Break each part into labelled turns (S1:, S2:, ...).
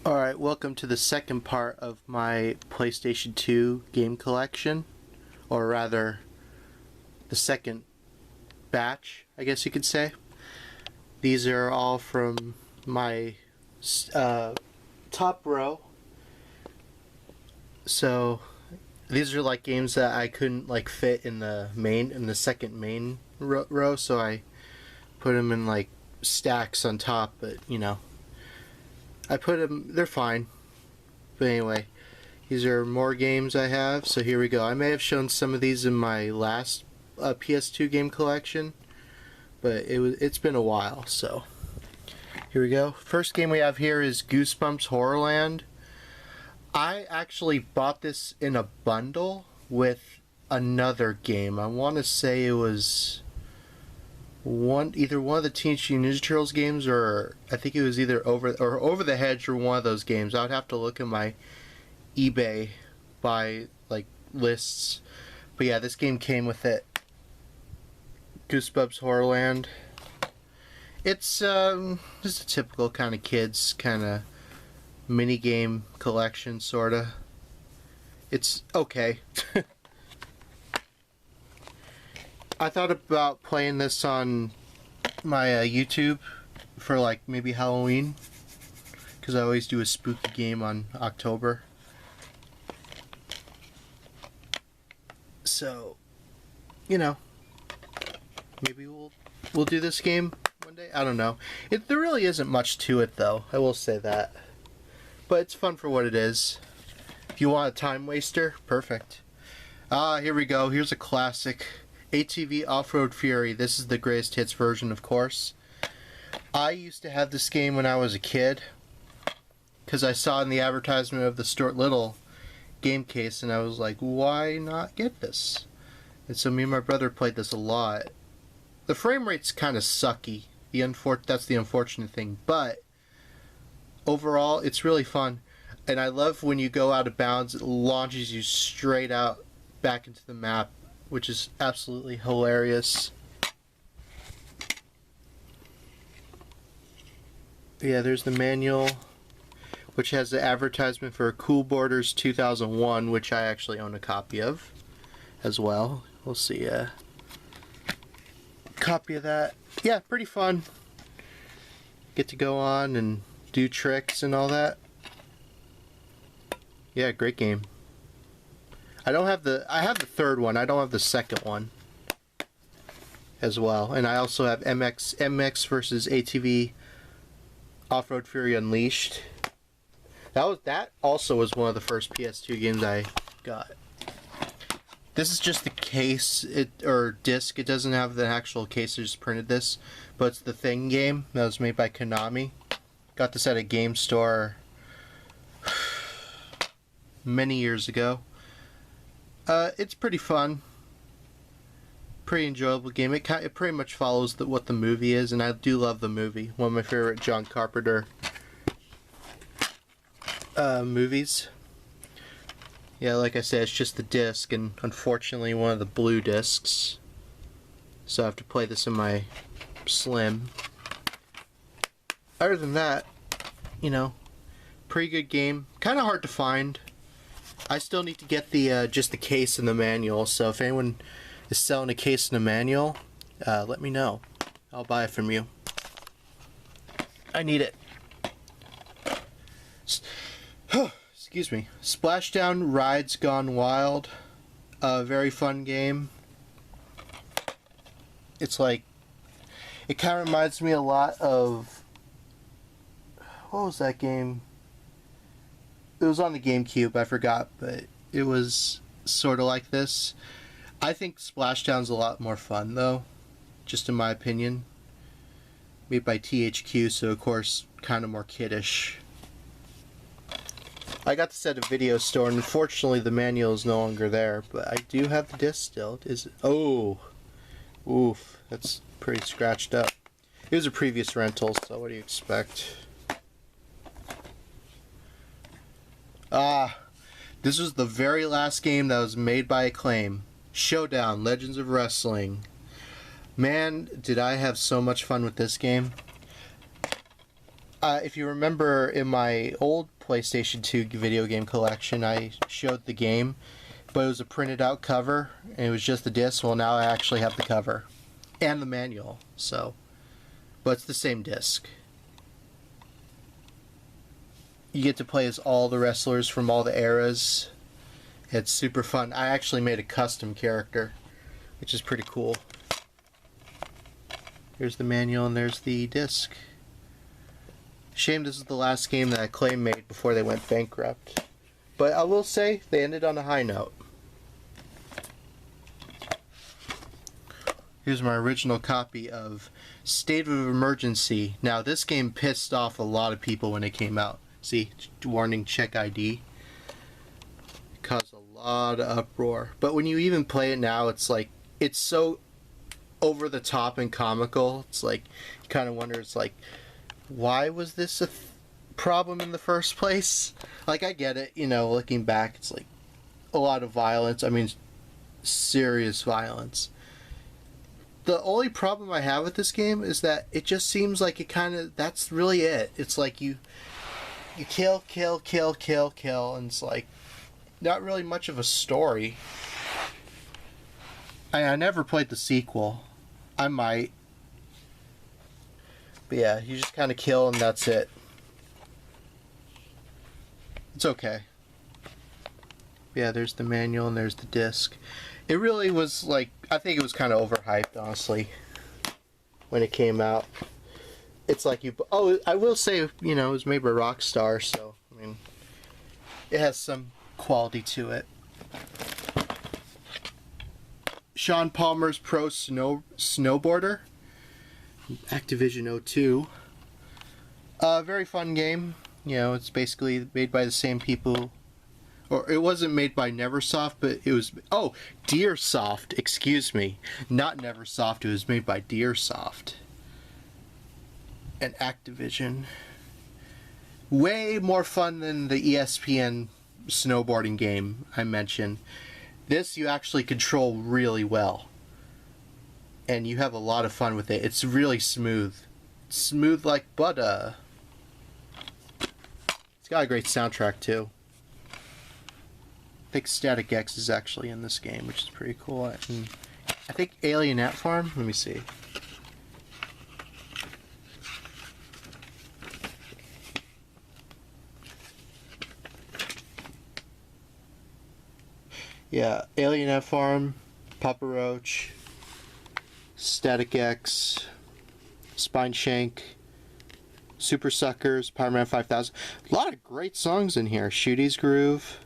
S1: Alright, welcome to the second part of my PlayStation 2 game collection. Or rather, the second batch, I guess you could say. These are all from my top row. So, these are like games that I couldn't like fit in the second main row, so I put them in like stacks on top, but you know. I put them, they're fine. But anyway, these are more games I have, so here we go. I may have shown some of these in my last PS2 game collection, but it's been a while, so here we go. First game we have here is Goosebumps Horrorland. I actually bought this in a bundle with another game. I want to say it was either one of the Teenage Mutant Ninja Turtles games, or I think it was either Over the Hedge, or one of those games. I would have to look at my eBay by like lists. But yeah, this game came with it. Goosebumps Horrorland. It's just a typical kind of kids kind of mini game collection, sorta. It's okay. I thought about playing this on my YouTube for like maybe Halloween, because I always do a spooky game on October. So, you know, maybe we'll do this game one day. I don't know. There really isn't much to it though. I will say that, but it's fun for what it is. If you want a time waster, perfect. Here we go. Here's a classic. ATV OffRoad Fury. This is the greatest hits version, of course. I used to have this game when I was a kid, because I saw in the advertisement of the Stuart Little game case, and I was like, why not get this? And so me and my brother played this a lot. The frame rate's kind of sucky. That's the unfortunate thing, but overall, it's really fun. And I love when you go out of bounds, it launches you straight out back into the map, which is absolutely hilarious. Yeah, there's the manual, which has the advertisement for Cool Borders 2001, which I actually own a copy of as well. We'll see a copy of that. Yeah, pretty fun. Get to go on and do tricks and all that. Yeah, great game. I have the third one. I don't have the second one as well. And I also have MX versus ATV OffRoad Fury Unleashed. That also was one of the first PS2 games I got. This is just the case or disc. It doesn't have the actual case. I just printed this, but it's the Thing game that was made by Konami. Got this at a game store many years ago. It's pretty fun, pretty enjoyable game. It pretty much follows what the movie is, and I do love the movie. One of my favorite John Carpenter movies. Yeah, like I said, it's just the disc, and unfortunately one of the blue discs, so I have to play this in my Slim. Other than that, you know, pretty good game. Kind of hard to find. I still need to get the just the case and the manual, so if anyone is selling a case and a manual, let me know. I'll buy it from you. I need it. Excuse me. Splashdown Rides Gone Wild. Very fun game. It's like, it kind of reminds me a lot of, what was that game? It was on the GameCube, I forgot, but it was sort of like this. I think Splashdown's a lot more fun, though, just in my opinion. Made by THQ, so of course, kind of more kiddish. I got this at a video store, and unfortunately the manual is no longer there, but I do have the disc still. Is it? Oh! Oof, that's pretty scratched up. It was a previous rental, so what do you expect? This was the very last game that was made by Acclaim. Showdown, Legends of Wrestling. Man, did I have so much fun with this game. If you remember in my old PlayStation 2 video game collection, I showed the game, but it was a printed out cover, and it was just the disc. Well, now I actually have the cover and the manual, so, but it's the same disc. You get to play as all the wrestlers from all the eras. It's super fun. I actually made a custom character, which is pretty cool. Here's the manual and there's the disc. Shame this is the last game that Acclaim made before they went bankrupt. But I will say, they ended on a high note. Here's my original copy of State of Emergency. Now, this game pissed off a lot of people when it came out. See, warning, check ID. It caused a lot of uproar. But when you even play it now, it's like, it's so over the top and comical. It's like, you kind of wonder, it's like, why was this a problem in the first place? Like, I get it, you know, looking back, it's like a lot of violence. I mean, serious violence. The only problem I have with this game is that it just seems like it kind of, that's really it. It's like you kill, and it's like not really much of a story. I never played the sequel. I might. But yeah, you just kind of kill and that's it. It's okay. Yeah, there's the manual and there's the disc. It really was like, I think it was kind of overhyped, honestly, when it came out. It's like you, oh, I will say, you know, it was made by Rockstar, so, I mean, it has some quality to it. Sean Palmer's Pro Snowboarder. Activision 02. Very fun game. You know, it's basically made by the same people. Or it wasn't made by Neversoft, but it was... Oh, Dearsoft. Excuse me. Not Neversoft. It was made by Dearsoft. And Activision. Way more fun than the ESPN snowboarding game I mentioned. This you actually control really well. And you have a lot of fun with it. It's really smooth. Smooth like butter. It's got a great soundtrack too. I think Static X is actually in this game, which is pretty cool. And I think Alien Ant Farm. Let me see. Yeah, Alien Ant Farm, Papa Roach, Static X, Spine Shank, Super Suckers, Power Man 5000. A lot of great songs in here. Shooty's Groove.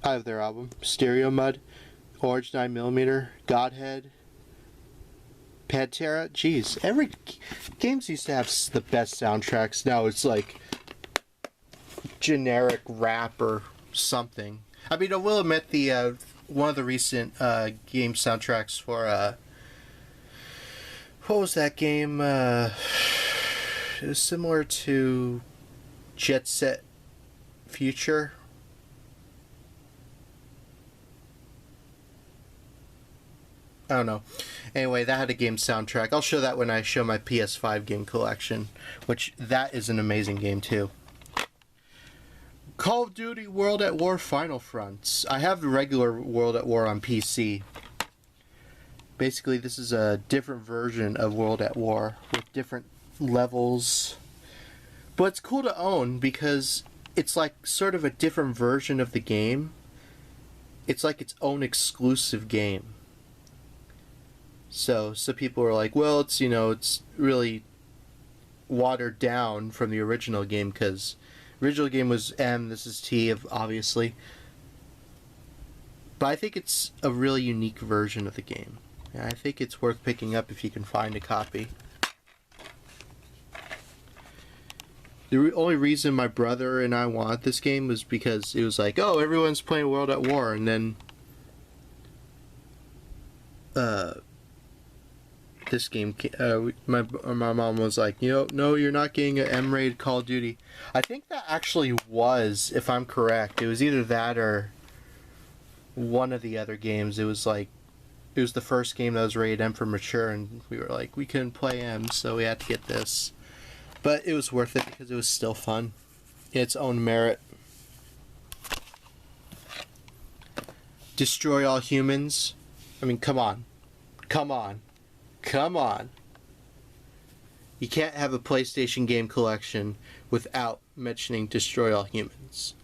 S1: I have their album. Stereo Mud, Orange 9mm, Godhead, Pantera. Jeez, every games used to have the best soundtracks. Now it's like generic rap or something. I mean, I will admit the one of the recent game soundtracks for what was that game? It was similar to Jet Set Future. I don't know. Anyway, that had a game soundtrack. I'll show that when I show my PS5 game collection, which that is an amazing game too. Call of Duty World at War Final Fronts. I have the regular World at War on PC. Basically, this is a different version of World at War with different levels. But it's cool to own because it's like sort of a different version of the game. It's like its own exclusive game. So some people are like, well, it's, you know, it's really watered down from the original game because original game was M, this is T, obviously. But I think it's a really unique version of the game. And I think it's worth picking up if you can find a copy. The only reason my brother and I want this game was because it was like, oh, everyone's playing World at War, and then this game, my mom was like, you know, no, you're not getting an M-rated Call of Duty. I think that actually was, if I'm correct, it was either that or one of the other games. It was like, it was the first game that was rated M for mature, and we were like, we couldn't play M, so we had to get this. But it was worth it because it was still fun. Its own merit. Destroy All Humans. I mean, come on. Come on. Come on. You can't have a PlayStation game collection without mentioning Destroy All Humans.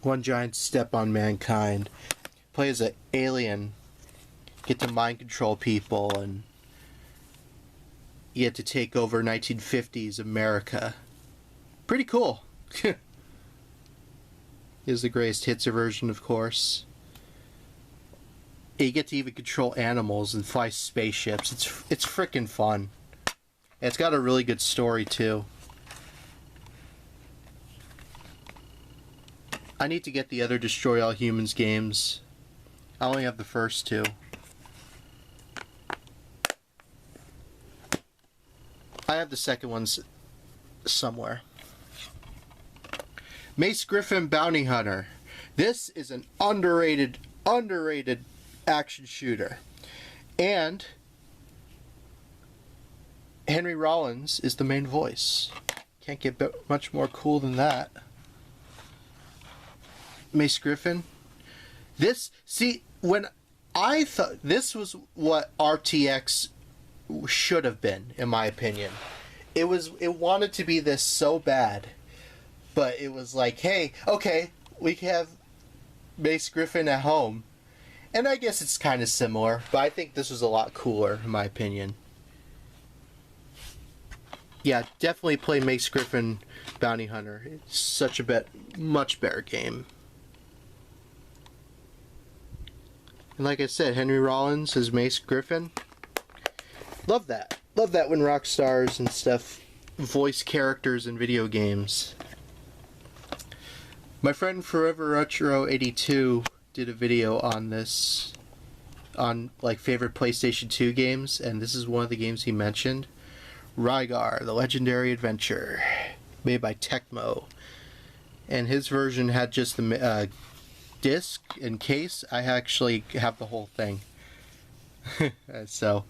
S1: One giant step on mankind. Play as an alien. Get to mind control people, and you get to take over 1950s America. Pretty cool. Is the greatest hits version, of course. You get to even control animals and fly spaceships. It's freaking fun. And it's got a really good story too. I need to get the other Destroy All Humans games. I only have the first two. I have the second ones somewhere. Mace Griffin Bounty Hunter. This is an underrated action shooter. And Henry Rollins is the main voice. Can't get much more cool than that. Mace Griffin. When I thought this was what RTX should have been, in my opinion. It wanted to be this so bad. But it was like, hey, okay, we have Mace Griffin at home. And I guess it's kind of similar, but I think this was a lot cooler, in my opinion. Yeah, definitely play Mace Griffin Bounty Hunter. It's such a much better game. And like I said, Henry Rollins as Mace Griffin. Love that. Love that when rock stars and stuff voice characters in video games. My friend Forever Retro 82 did a video on this, on like favorite PlayStation 2 games, and this is one of the games he mentioned. Rygar, The Legendary Adventure, made by Tecmo. And his version had just the disc and case. I actually have the whole thing. So,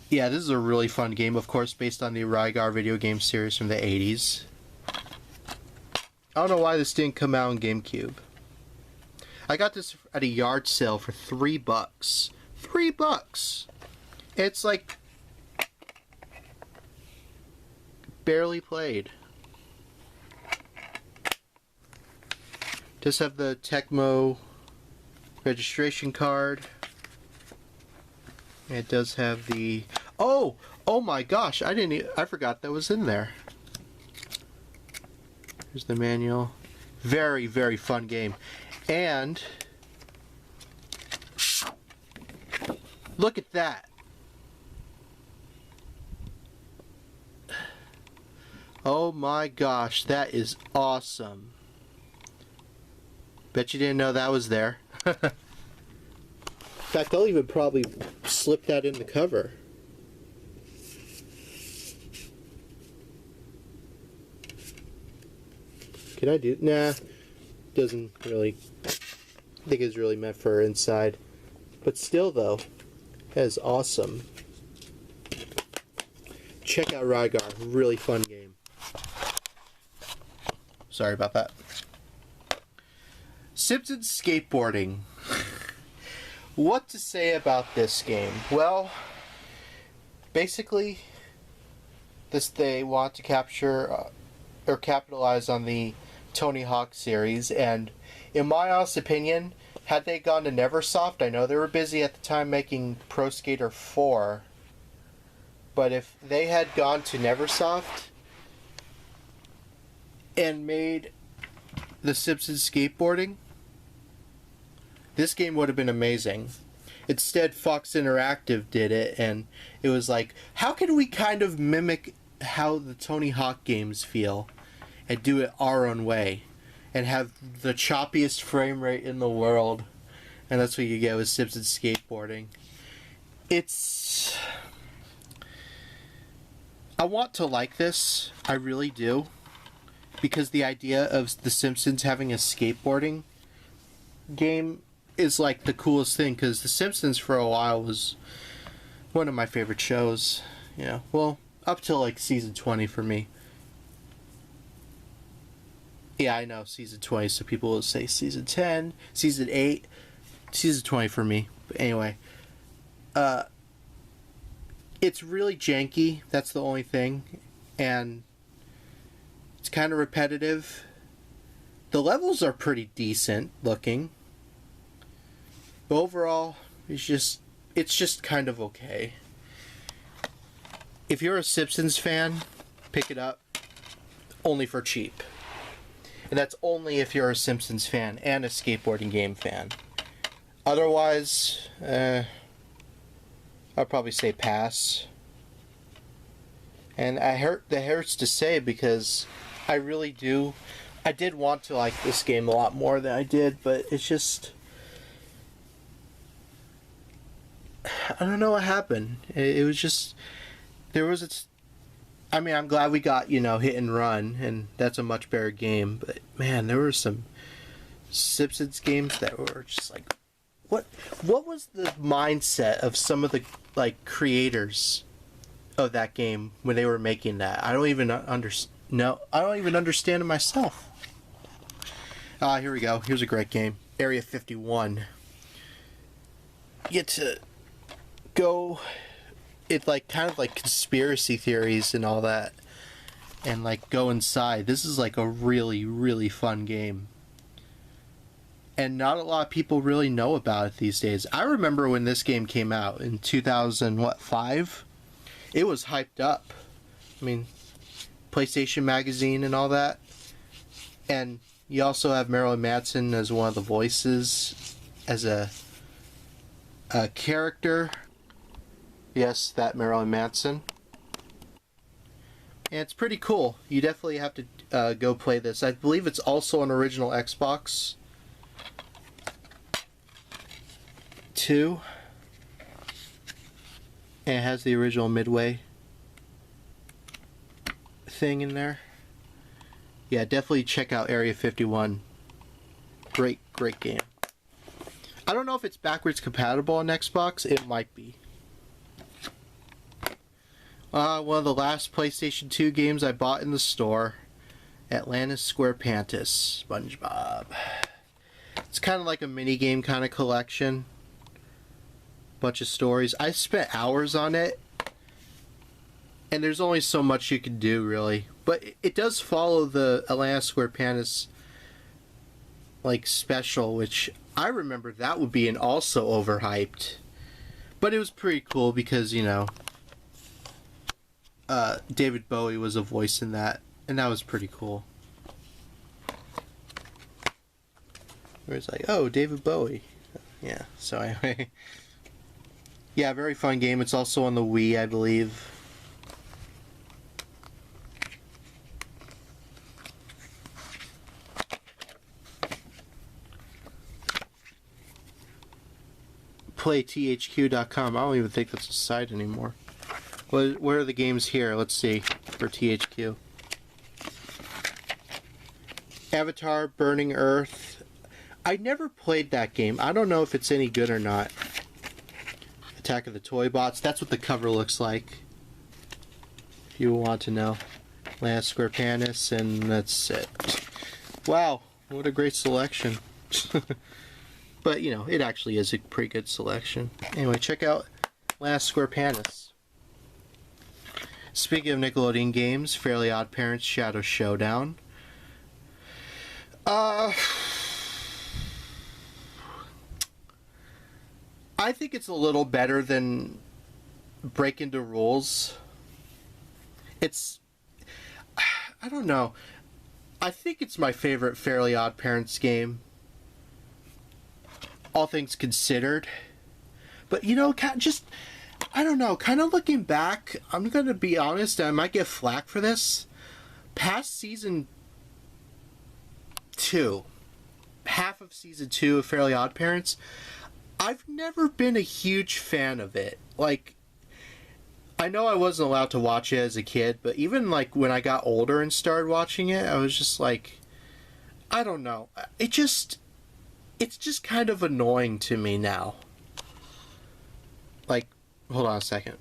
S1: yeah, this is a really fun game, of course, based on the Rygar video game series from the 80s. I don't know why this didn't come out on GameCube. I got this at a yard sale for $3. $3! It's like barely played. Just have the Tecmo registration card. It does have the... Oh my gosh, I forgot that was in there. Here's the manual. Very, very fun game. And look at that. Oh my gosh, that is awesome. Bet you didn't know that was there. In fact, I'll even probably slip that in the cover. Can I do? Nah, doesn't really. I think it's really meant for inside. But still, though, that is awesome. Check out Rygar. Really fun game. Sorry about that. Simpsons Skateboarding. What to say about this game? Well, basically, they want to capture or capitalize on the Tony Hawk series, and in my honest opinion, had they gone to Neversoft, I know they were busy at the time making Pro Skater 4, but if they had gone to Neversoft and made the Simpsons Skateboarding, this game would have been amazing. Instead, Fox Interactive did it, and it was like, how can we kind of mimic how the Tony Hawk games feel and do it our own way and have the choppiest frame rate in the world? And that's what you get with Simpsons Skateboarding. I want to like this, I really do, because the idea of the Simpsons having a skateboarding game is like the coolest thing, because the Simpsons for a while was one of my favorite shows. You know, well, up till like season 20 for me. Yeah, I know, season 20, so people will say season 10, season 8, season 20 for me. But anyway, it's really janky, that's the only thing, and it's kind of repetitive. The levels are pretty decent looking, but overall, it's just kind of okay. If you're a Simpsons fan, pick it up, only for cheap. And that's only if you're a Simpsons fan and a skateboarding game fan. Otherwise, I'd probably say pass. And that hurts to say because I did want to like this game a lot more than I did, but it's just, I don't know what happened. It was just, I'm glad we got, Hit and Run, and that's a much better game, but man, there were some Simpsons games that were just like, what was the mindset of some of the, like, creators of that game when they were making that? I don't even understand it myself. Here we go. Here's a great game. Area 51. You get to go... It's like kind of like conspiracy theories and all that, and like go inside. This is like a really, really fun game, and not a lot of people really know about it these days. I remember when this game came out in 2005, it was hyped up. I mean, PlayStation Magazine and all that, and you also have Marilyn Manson as one of the voices, as a character. Yes, that Marilyn Manson. And it's pretty cool. You definitely have to go play this. I believe it's also an original Xbox 2. And it has the original Midway thing in there. Yeah, definitely check out Area 51. Great game. I don't know if it's backwards compatible on Xbox. It might be. One of the last PlayStation 2 games I bought in the store, Atlantis Square Panis, SpongeBob. It's kind of like a mini game kind of collection. Bunch of stories. I spent hours on it, and there's only so much you can do, really. But it does follow the Atlantis Square Panis like special, which I remember that would be also overhyped. But it was pretty cool because, David Bowie was a voice in that, and that was pretty cool. Where it's like, oh, David Bowie. Yeah, so anyway. Yeah, very fun game. It's also on the Wii, I believe. PlayTHQ.com. I don't even think that's a site anymore. Where are the games here? Let's see. For THQ. Avatar, Burning Earth. I never played that game. I don't know if it's any good or not. Attack of the Toy Bots. That's what the cover looks like. If you want to know. Last Square Panis, and that's it. Wow, what a great selection. But, it actually is a pretty good selection. Anyway, check out Last Square Panis. Speaking of Nickelodeon games, Fairly Odd Parents Shadow Showdown. I think it's a little better than Breaking the Rules. I don't know. I think it's my favorite Fairly Odd Parents game. All things considered. But, I don't know, kind of looking back, I'm going to be honest, I might get flack for this. Past season 2, half of season 2 of Fairly Odd Parents, I've never been a huge fan of it. Like, I know I wasn't allowed to watch it as a kid, but even, like, when I got older and started watching it, I was just like, I don't know. It's just kind of annoying to me now. Like, hold on a second.